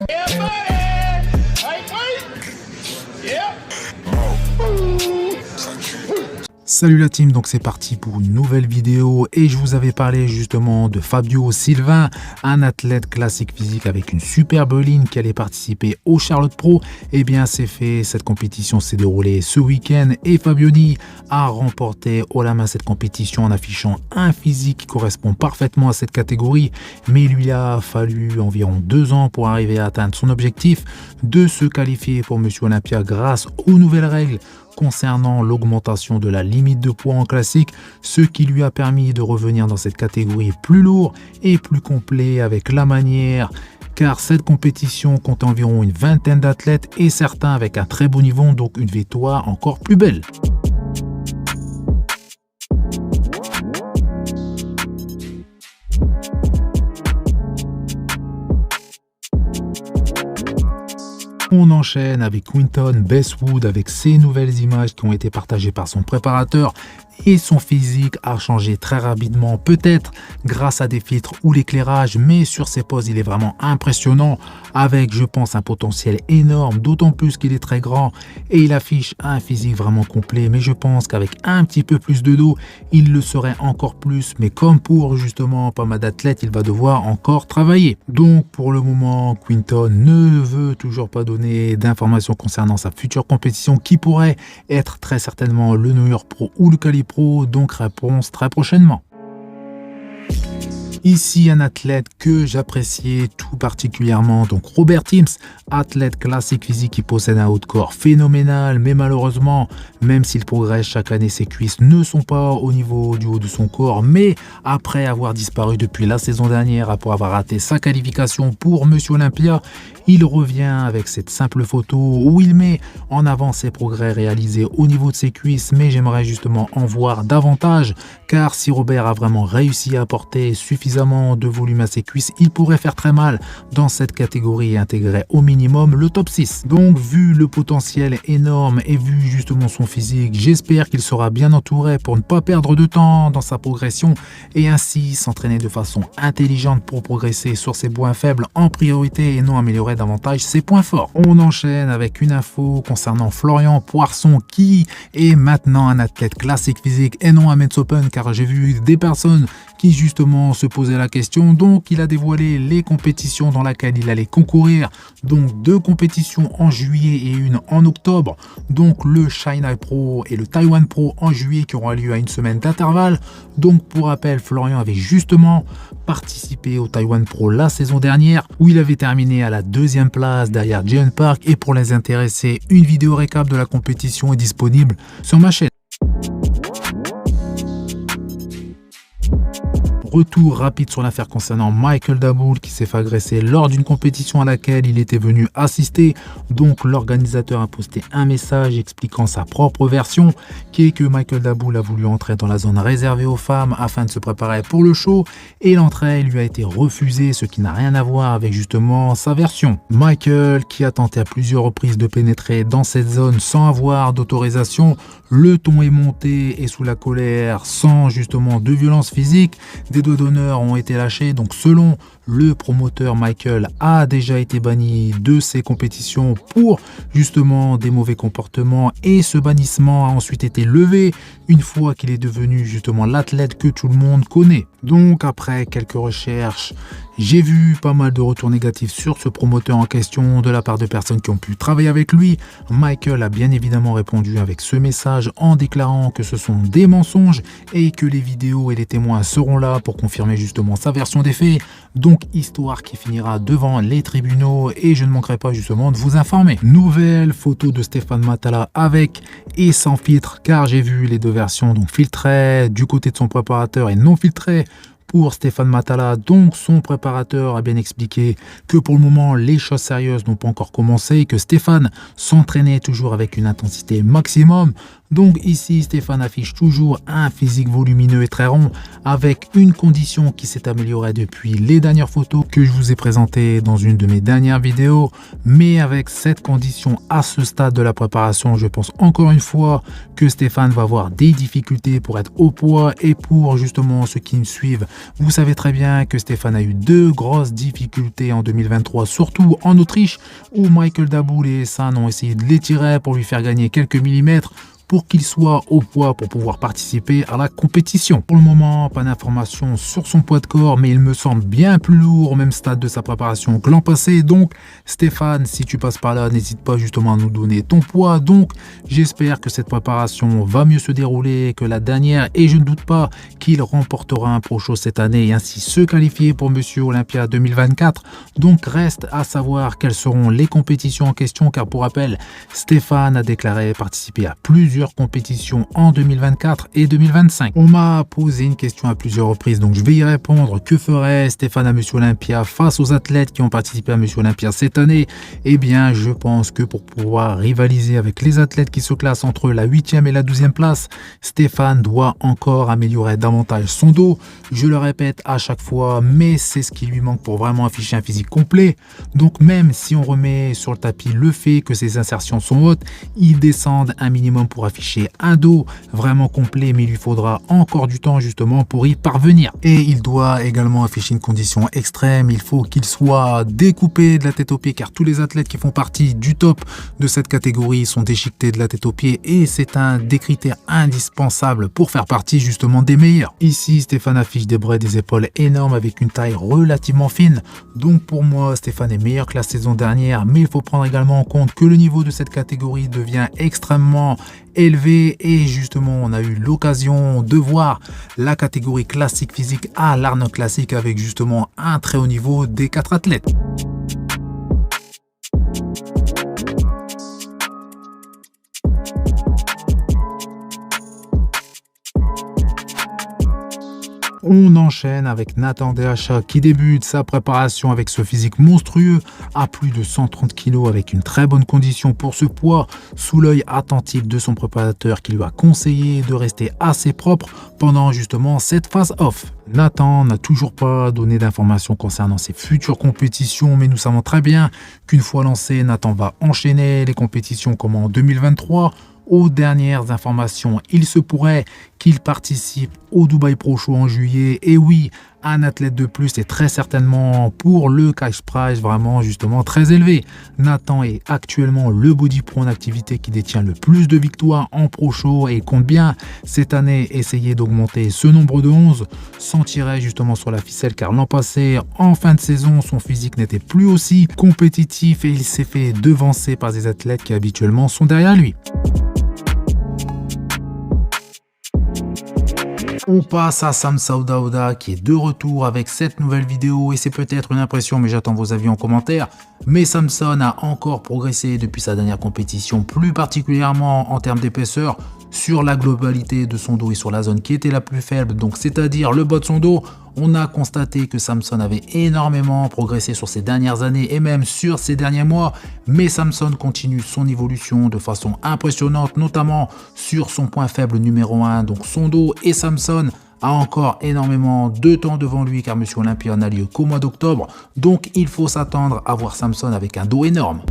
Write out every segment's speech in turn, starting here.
Yeah, buddy. Hey, wait. Yeah. Salut la team, donc c'est parti pour une nouvelle vidéo et je vous avais parlé justement de Fabio Silva, un athlète classique physique avec une superbe ligne qui allait participer au Charlotte Pro. Et bien c'est fait, cette compétition s'est déroulée ce week-end et Fabioni a remporté haut la main cette compétition en affichant un physique qui correspond parfaitement à cette catégorie, mais il lui a fallu environ 2 ans pour arriver à atteindre son objectif de se qualifier pour Monsieur Olympia grâce aux nouvelles règles concernant l'augmentation de la limite de poids en classique, ce qui lui a permis de revenir dans cette catégorie plus lourd et plus complet avec la manière, car cette compétition compte environ une vingtaine d'athlètes et certains avec un très bon niveau, donc une victoire encore plus belle. On enchaîne avec Quinton Bestwood avec ses nouvelles images qui ont été partagées par son préparateur et son physique a changé très rapidement, peut-être grâce à des filtres ou l'éclairage, mais sur ses poses il est vraiment impressionnant avec, je pense, un potentiel énorme, d'autant plus qu'il est très grand et il affiche un physique vraiment complet, mais je pense qu'avec un petit peu plus de dos il le serait encore plus, mais comme pour justement pas mal d'athlètes, il va devoir encore travailler. Donc pour le moment Quinton ne veut toujours pas donner d'informations concernant sa future compétition qui pourrait être très certainement le New York Pro ou le Cali Pro, donc réponse très prochainement. Ici, un athlète que j'appréciais tout particulièrement, donc Robert Timms, athlète classique physique qui possède un haut de corps phénoménal, mais malheureusement, même s'il progresse chaque année, ses cuisses ne sont pas au niveau du haut de son corps, mais après avoir disparu depuis la saison dernière, après avoir raté sa qualification pour Monsieur Olympia, il revient avec cette simple photo où il met en avant ses progrès réalisés au niveau de ses cuisses, mais j'aimerais justement en voir davantage, car si Robert a vraiment réussi à apporter suffisamment de volume à ses cuisses, il pourrait faire très mal dans cette catégorie et intégrer au minimum le top 6. Donc vu le potentiel énorme et vu justement son physique, j'espère qu'il sera bien entouré pour ne pas perdre de temps dans sa progression et ainsi s'entraîner de façon intelligente pour progresser sur ses points faibles en priorité et non améliorer davantage ses points forts. On enchaîne avec une info concernant Florian Poisson qui est maintenant un athlète classique physique et non un Men's Open, car j'ai vu des personnes qui justement se posaient la question. Donc il a dévoilé les compétitions dans lesquelles il allait concourir, donc 2 compétitions en juillet et une en octobre, donc le Shanghai Pro et le Taïwan Pro en juillet qui auront lieu à une semaine d'intervalle. Donc pour rappel, Florian avait justement participé au Taïwan Pro la saison dernière où il avait terminé à la 2e place derrière Jay Park, et pour les intéressés, une vidéo récap de la compétition est disponible sur ma chaîne. Retour rapide sur l'affaire concernant Michael Daboul qui s'est fait agresser lors d'une compétition à laquelle il était venu assister. Donc l'organisateur a posté un message expliquant sa propre version qui est que Michael Daboul a voulu entrer dans la zone réservée aux femmes afin de se préparer pour le show et l'entrée lui a été refusée, ce qui n'a rien à voir avec justement sa version. Michael, qui a tenté à plusieurs reprises de pénétrer dans cette zone sans avoir d'autorisation, le ton est monté et sous la colère, sans justement de violence physique, des doigts d'honneur ont été lâchés. Donc selon le promoteur, Michael a déjà été banni de ces compétitions pour justement des mauvais comportements et ce bannissement a ensuite été levé une fois qu'il est devenu justement l'athlète que tout le monde connaît. Donc après quelques recherches, j'ai vu pas mal de retours négatifs sur ce promoteur en question de la part de personnes qui ont pu travailler avec lui. Michael a bien évidemment répondu avec ce message en déclarant que ce sont des mensonges et que les vidéos et les témoins seront là pour confirmer justement sa version des faits. Donc histoire qui finira devant les tribunaux et je ne manquerai pas justement de vous informer. Nouvelle photo de Stéphane Matala avec et sans filtre, car j'ai vu les 2 versions, donc filtrées du côté de son préparateur et non filtrées pour Stéphane Matala. Donc son préparateur a bien expliqué que pour le moment les choses sérieuses n'ont pas encore commencé et que Stéphane s'entraînait toujours avec une intensité maximum. Donc ici, Stéphane affiche toujours un physique volumineux et très rond, avec une condition qui s'est améliorée depuis les dernières photos que je vous ai présentées dans une de mes dernières vidéos. Mais avec cette condition à ce stade de la préparation, je pense encore une fois que Stéphane va avoir des difficultés pour être au poids. Et pour justement ceux qui me suivent, vous savez très bien que Stéphane a eu deux grosses difficultés en 2023, surtout en Autriche, où Michael Daboul et Hassan ont essayé de l'étirer pour lui faire gagner quelques millimètres pour qu'il soit au poids pour pouvoir participer à la compétition. Pour le moment, pas d'informations sur son poids de corps, mais il me semble bien plus lourd au même stade de sa préparation que l'an passé. Donc Stéphane, si tu passes par là, n'hésite pas justement à nous donner ton poids. Donc j'espère que cette préparation va mieux se dérouler que la dernière et je ne doute pas qu'il remportera un Pro Show cette année et ainsi se qualifier pour Monsieur Olympia 2024. Donc reste à savoir quelles seront les compétitions en question, car pour rappel, Stéphane a déclaré participer à plusieurs compétitions en 2024 et 2025. On m'a posé une question à plusieurs reprises, donc je vais y répondre. Que ferait Stéphane à Monsieur Olympia face aux athlètes qui ont participé à Monsieur Olympia cette année? Eh bien, je pense que pour pouvoir rivaliser avec les athlètes qui se classent entre la 8e et la 12e place, Stéphane doit encore améliorer davantage son dos. Je le répète à chaque fois, mais c'est ce qui lui manque pour vraiment afficher un physique complet. Donc même si on remet sur le tapis le fait que ses insertions sont hautes, il descend un minimum pour afficher un dos vraiment complet, mais il lui faudra encore du temps justement pour y parvenir. Et il doit également afficher une condition extrême, il faut qu'il soit découpé de la tête aux pieds, car tous les athlètes qui font partie du top de cette catégorie sont déchiquetés de la tête aux pieds et c'est un des critères indispensables pour faire partie justement des meilleurs. Ici, Stéphane affiche des bras et des épaules énormes avec une taille relativement fine, donc pour moi Stéphane est meilleur que la saison dernière, mais il faut prendre également en compte que le niveau de cette catégorie devient extrêmement élevé et justement on a eu l'occasion de voir la catégorie classique physique à l'Arnold Classic avec justement un très haut niveau des 4 athlètes. On enchaîne avec Nathan Deacha qui débute sa préparation avec ce physique monstrueux à plus de 130 kg avec une très bonne condition pour ce poids, sous l'œil attentif de son préparateur qui lui a conseillé de rester assez propre pendant justement cette phase off. Nathan n'a toujours pas donné d'informations concernant ses futures compétitions, mais nous savons très bien qu'une fois lancé, Nathan va enchaîner les compétitions comme en 2023. Aux dernières informations, il se pourrait qu'il participe au Dubai Pro Show en juillet. Et oui, un athlète de plus est très certainement pour le cash prize vraiment justement très élevé. Nathan est actuellement le body pro en activité qui détient le plus de victoires en Pro Show et compte bien cette année essayer d'augmenter ce nombre de 11 sans tirer justement sur la ficelle, car l'an passé en fin de saison son physique n'était plus aussi compétitif et il s'est fait devancer par des athlètes qui habituellement sont derrière lui. On passe à Samson Dauda qui est de retour avec cette nouvelle vidéo et c'est peut-être une impression, mais j'attends vos avis en commentaire. Mais Samson a encore progressé depuis sa dernière compétition, plus particulièrement en termes d'épaisseur sur la globalité de son dos et sur la zone qui était la plus faible, donc c'est-à-dire le bas de son dos. On a constaté que Samson avait énormément progressé sur ces dernières années et même sur ces derniers mois, mais Samson continue son évolution de façon impressionnante, notamment sur son point faible numéro 1, donc son dos, et Samson a encore énormément de temps devant lui car Monsieur Olympia n'a lieu qu'au mois d'octobre, donc il faut s'attendre à voir Samson avec un dos énorme.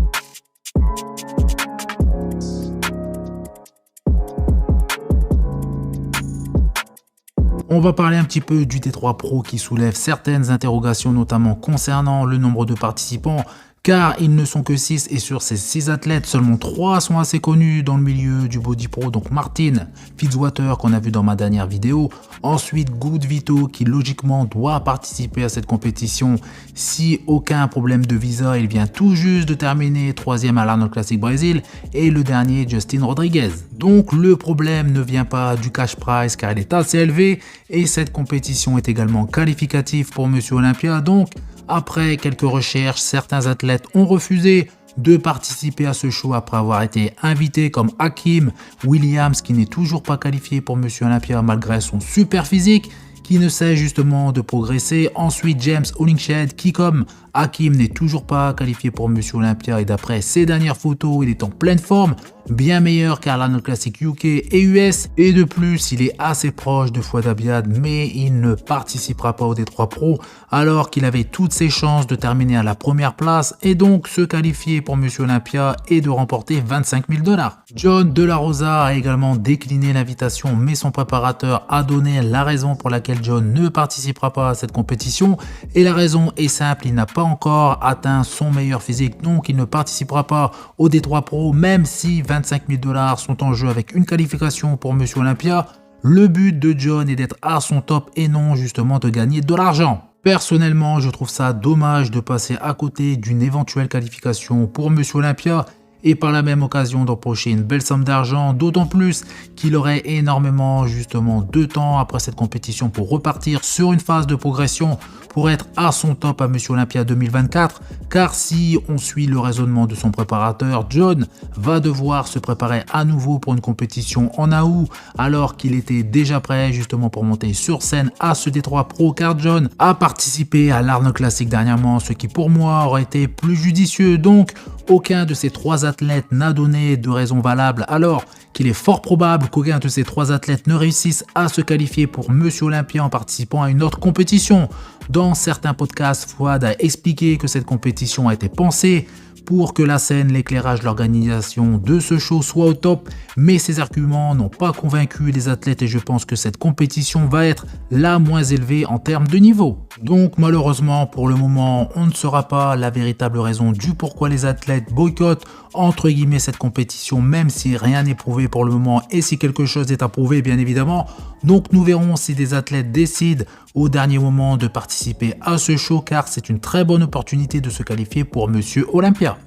On va parler un petit peu du T3 Pro qui soulève certaines interrogations, notamment concernant le nombre de participants, car ils ne sont que 6 et sur ces 6 athlètes, seulement 3 sont assez connus dans le milieu du body pro, donc Martin Fitzwater qu'on a vu dans ma dernière vidéo, ensuite Good Vito qui logiquement doit participer à cette compétition si aucun problème de visa, il vient tout juste de terminer 3e à l'Arnold Classic Brésil, et le dernier Justin Rodriguez. Donc le problème ne vient pas du cash prize car il est assez élevé et cette compétition est également qualificative pour Monsieur Olympia, donc après quelques recherches, certains athlètes ont refusé de participer à ce show après avoir été invités comme Hakim Williams qui n'est toujours pas qualifié pour Monsieur Olympia malgré son super physique, qui ne cesse justement de progresser. Ensuite James Hollingshead qui, comme Hakim n'est toujours pas qualifié pour Monsieur Olympia et d'après ses dernières photos, il est en pleine forme, bien meilleur qu'à l'Arnold Classic UK et US. Et de plus, il est assez proche de Fouad Abiad, mais il ne participera pas au D3 Pro alors qu'il avait toutes ses chances de terminer à la première place et donc se qualifier pour Monsieur Olympia et de remporter 25 000 $. John De La Rosa a également décliné l'invitation, mais son préparateur a donné la raison pour laquelle John ne participera pas à cette compétition. Et la raison est simple, il n'a pas encore atteint son meilleur physique, donc il ne participera pas au D3 Pro, même si 25 000 $ sont en jeu avec une qualification pour Monsieur Olympia. Le but de John est d'être à son top et non justement de gagner de l'argent. Personnellement, je trouve ça dommage de passer à côté d'une éventuelle qualification pour Monsieur Olympia et par la même occasion d'empocher une belle somme d'argent, d'autant plus qu'il aurait énormément justement de temps après cette compétition pour repartir sur une phase de progression pour être à son top à Monsieur Olympia 2024, car si on suit le raisonnement de son préparateur, John va devoir se préparer à nouveau pour une compétition en août, alors qu'il était déjà prêt justement pour monter sur scène à ce D3 Pro, car John a participé à l'Arnold Classic dernièrement, ce qui pour moi aurait été plus judicieux. Donc aucun de ces trois athlètes n'a donné de raison valable, alors qu'il est fort probable qu'aucun de ces trois athlètes ne réussisse à se qualifier pour Monsieur Olympia en participant à une autre compétition. Dans certains podcasts, Fouad a expliqué que cette compétition a été pensée pour que la scène, l'éclairage, l'organisation de ce show soit au top, mais ces arguments n'ont pas convaincu les athlètes et je pense que cette compétition va être la moins élevée en termes de niveau. Donc malheureusement pour le moment on ne saura pas la véritable raison du pourquoi les athlètes boycottent entre guillemets cette compétition, même si rien n'est prouvé pour le moment et si quelque chose est à prouver bien évidemment. Donc nous verrons si des athlètes décident au dernier moment de participer à ce show, car c'est une très bonne opportunité de se qualifier pour Monsieur Olympia.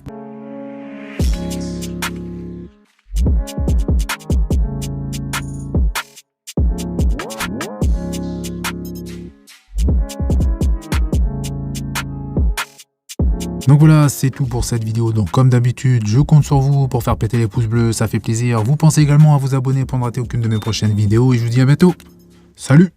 Donc voilà, c'est tout pour cette vidéo. Donc comme d'habitude, je compte sur vous pour faire péter les pouces bleus, ça fait plaisir. Vous pensez également à vous abonner pour ne rater aucune de mes prochaines vidéos et je vous dis à bientôt. Salut!